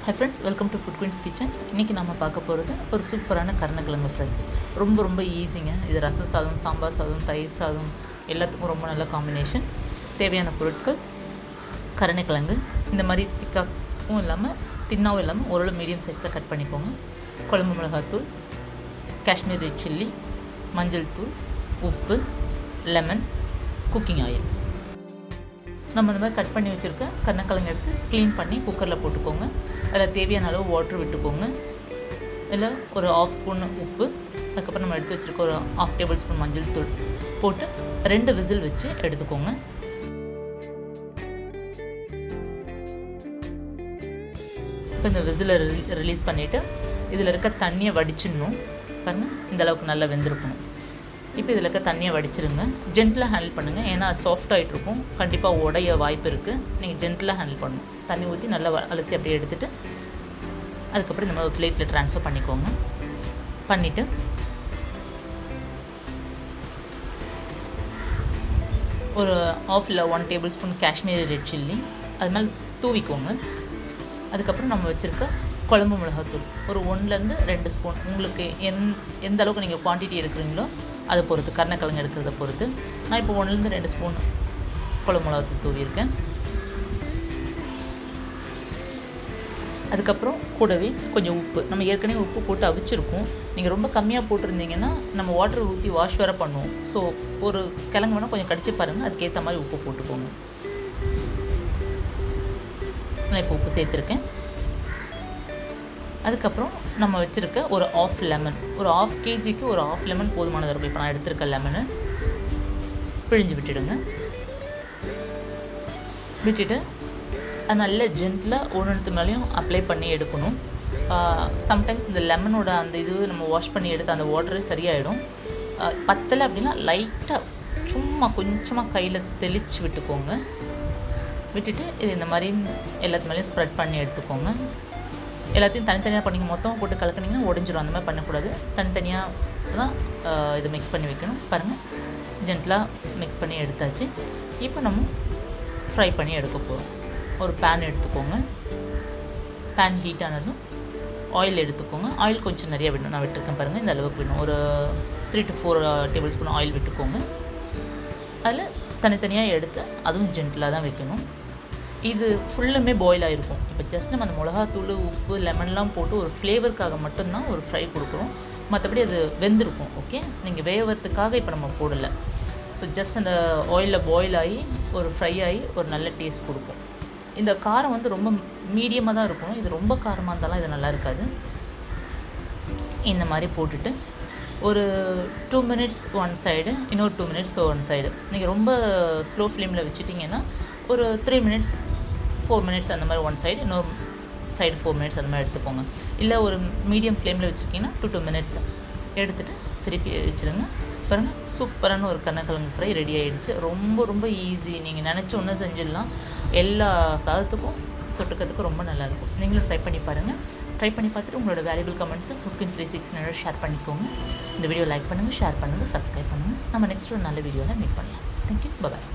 Hi friends, welcome to Food Queen's Kitchen. இன்றைக்கி நம்ம பார்க்க போகிறது ஒரு சூப்பரான கருணக்கிழங்கு ஃப்ரை. ரொம்ப ஈஸிங்க. இது ரச சாதம், சாம்பார் சாதம், தயிர் சாதம் எல்லாத்துக்கும் ரொம்ப நல்ல காம்பினேஷன். தேவையான பொருட்கள் கருணக்கிழங்கு இந்த மாதிரி திக்காகவும் இல்லாமல் தின்னாவும் இல்லாமல் ஓரளவு மீடியம் சைஸில் கட் பண்ணிக்கோங்க. குழம்பு மிளகாத்தூள், காஷ்மீர் ரெட் சில்லி, மஞ்சள் தூள், உப்பு, லெமன், குக்கிங் ஆயில். நம்ம இந்த மாதிரி கட் பண்ணி வச்சுருக்க கருணக்கிழங்கு எடுத்து க்ளீன் பண்ணி குக்கரில் போட்டுக்கோங்க. அதில் தேவையான அளவு வாட்ரு விட்டுக்கோங்க. இதில் ஒரு 1/2 ஸ்பூன் உப்பு, அதுக்கப்புறம் நம்ம எடுத்து வச்சுருக்க ஒரு 1/2 டேபிள் ஸ்பூன் மஞ்சள் தூள் போட்டு 2 விசில் வச்சு எடுத்துக்கோங்க. இப்போ இந்த விசிலை ரிலீஸ் பண்ணிவிட்டு இதில் இருக்க தண்ணியை வடிச்சிடணும். பாருங்கள், இந்த அளவுக்கு நல்லா வெந்திருக்கணும். இப்போ இதில் இருக்க தண்ணியை வடிச்சிருங்க. ஜென்டிலாக ஹேண்டில் பண்ணுங்கள், ஏன்னா சாஃப்ட் ஆகிட்ருக்கும், கண்டிப்பாக உடைய வாய்ப்பு இருக்குது. நீங்கள் ஜென்டிலாக ஹேண்டில் பண்ணணும். தண்ணி ஊற்றி நல்லா அலசி அப்படியே எடுத்துகிட்டு அதுக்கப்புறம் இந்த மாதிரி ஒரு பிளேட்டில் ட்ரான்ஸ்ஃபர் பண்ணிக்கோங்க. பண்ணிவிட்டு ஒரு 1/2 இல்லை 1 table spoon Kashmiri red chilli அது மேலே தூவிக்கோங்க. அதுக்கப்புறம் நம்ம வச்சுருக்க குழம்பு மிளகாத்தூள் ஒரு 1லேருந்து 2 ஸ்பூன், உங்களுக்கு எந்த அளவுக்கு நீங்கள் குவான்டிட்டி எடுக்கிறீங்களோ அதை பொறுத்து, கருணக்கிழங்கு எடுக்கிறத பொறுத்து. நான் இப்போ 1லேருந்து 2 ஸ்பூன் குழம்பு மிளகாத்தூள் தூவியிருக்கேன். அதுக்கப்புறம் கூடவே கொஞ்சம் உப்பு. நம்ம ஏற்கனவே உப்பு போட்டு அவிச்சிருக்கோம். நீங்கள் ரொம்ப கம்மியாக போட்டிருந்தீங்கன்னா நம்ம வாட்டர் ஊற்றி வாஷ் வேறு பண்ணுவோம். ஸோ ஒரு கிழங்கு வேணால் கொஞ்சம் கடிச்சு பாருங்கள், அதுக்கேற்ற மாதிரி உப்பு போட்டுக்கோங்க. நான் இப்போ உப்பு சேர்த்துருக்கேன். அதுக்கப்புறம் நம்ம வச்சுருக்க ஒரு 1/2 லெமன், ஒரு 1/2 kgக்கு ஒரு 1/2 லெமன் போதுமானதாக இருக்கும். இப்போ நான் எடுத்துருக்க லெமனை பிழிஞ்சு விட்டுடுங்க. விட்டுட்டு அது நல்ல ஜென்டிலாக ஒன்று மேலேயும் அப்ளை பண்ணி எடுக்கணும். சம்டைம்ஸ் இந்த லெமனோட அந்த இது நம்ம வாஷ் பண்ணி எடுத்து அந்த வாட்டரே சரியாயிடும். பத்தலை அப்படின்னா லைட்டாக சும்மா கொஞ்சமாக கையில் தெளித்து விட்டுக்கோங்க. விட்டுட்டு இது இந்த மாதிரி எல்லாத்து மேலேயும் ஸ்ப்ரெட் பண்ணி எடுத்துக்கோங்க. எல்லாத்தையும் தனித்தனியாக பண்ணிங்க. மொத்தமாக போட்டு கலக்குனிங்கன்னா உடஞ்சிரும். அந்த மாதிரி பண்ணக்கூடாது. தனித்தனியாக தான் இதை மிக்ஸ் பண்ணி வைக்கணும். பாருங்கள், ஜென்டிலாக மிக்ஸ் பண்ணி எடுத்தாச்சு. இப்போ நம்ம ஃப்ரை பண்ணி எடுக்க போகிறோம். ஒரு பேன் எடுத்துக்கோங்க. பேன் ஹீட் ஆனதும் ஆயில் எடுத்துக்கோங்க. ஆயில் கொஞ்சம் நிறையா விடணும். நான் விட்டுருக்கேன் பாருங்கள், இந்த அளவுக்கு விடணும். ஒரு 3 to 4 டேபிள் ஸ்பூன் ஆயில் விட்டுக்கோங்க. அதில் தனித்தனியாக எடுத்து அதுவும் ஜென்டிலாக தான் வைக்கணும். இது ஃபுல்லுமே பாயில் ஆகிருக்கும். இப்போ ஜஸ்ட் நம்ம அந்த மிளகாத்தூள், உப்பு, லெமன்லாம் போட்டு ஒரு ஃப்ளேவருக்காக மட்டும்தான் ஒரு ஃப்ரை கொடுக்குறோம். மற்றபடி அது வெந்திருக்கும். ஓகே, நீங்கள் வேகிறதுக்காக இப்போ நம்ம போடலை. ஸோ ஜஸ்ட் அந்த ஆயிலில் பாயில் ஆகி ஒரு ஃப்ரை ஆகி ஒரு நல்ல டேஸ்ட் கொடுக்கும். இந்த காரம் வந்து ரொம்ப மீடியமாக தான் இருக்கணும். இது ரொம்ப காரமாக இருந்தாலும் இது நல்லா இருக்காது. இந்த மாதிரி போட்டுட்டு ஒரு 2 minutes ஒன் சைடு, இன்னொரு 2 minutes ஒன் சைடு. நீங்கள் ரொம்ப ஸ்லோ ஃப்ளேமில் வச்சுட்டிங்கன்னா ஒரு 3 minutes 4 minutes அந்த மாதிரி ஒன் சைடு, இன்னொரு சைடு 4 minutes அந்த மாதிரி எடுத்துக்கோங்க. இல்லை ஒரு மீடியம் ஃப்ளேமில் வச்சுருக்கீங்கன்னா 2 minutes எடுத்துகிட்டு திருப்பி வச்சுருங்க. பாருங்கள், சூப்பரான ஒரு கருணக்கிழங்கு ஃப்ரை ரெடி ஆகிடுச்சு. ரொம்ப ஈஸி. நீங்கள் நினச்ச ஒன்று செஞ்சிடலாம். எல்லா சாதத்துக்கும் தொட்டுக்கிறதுக்கும் ரொம்ப நல்லாயிருக்கும். நீங்களும் ட்ரை பண்ணி பாருங்கள். ட்ரை பண்ணி பார்த்துட்டு உங்களோட வேல்யூபிள் கமெண்ட்ஸை Food Queen 360 ஷேர் பண்ணிக்கோங்க. இந்த வீடியோ லைக் பண்ணுங்கள், ஷேர் பண்ணுங்கள், சப்ஸ்கிரைப் பண்ணுங்கள். நம்ம நெக்ஸ்ட் ஒரு நல்ல வீடியோவில் மீட் பண்ணலாம். தேங்க்யூ, பாய்.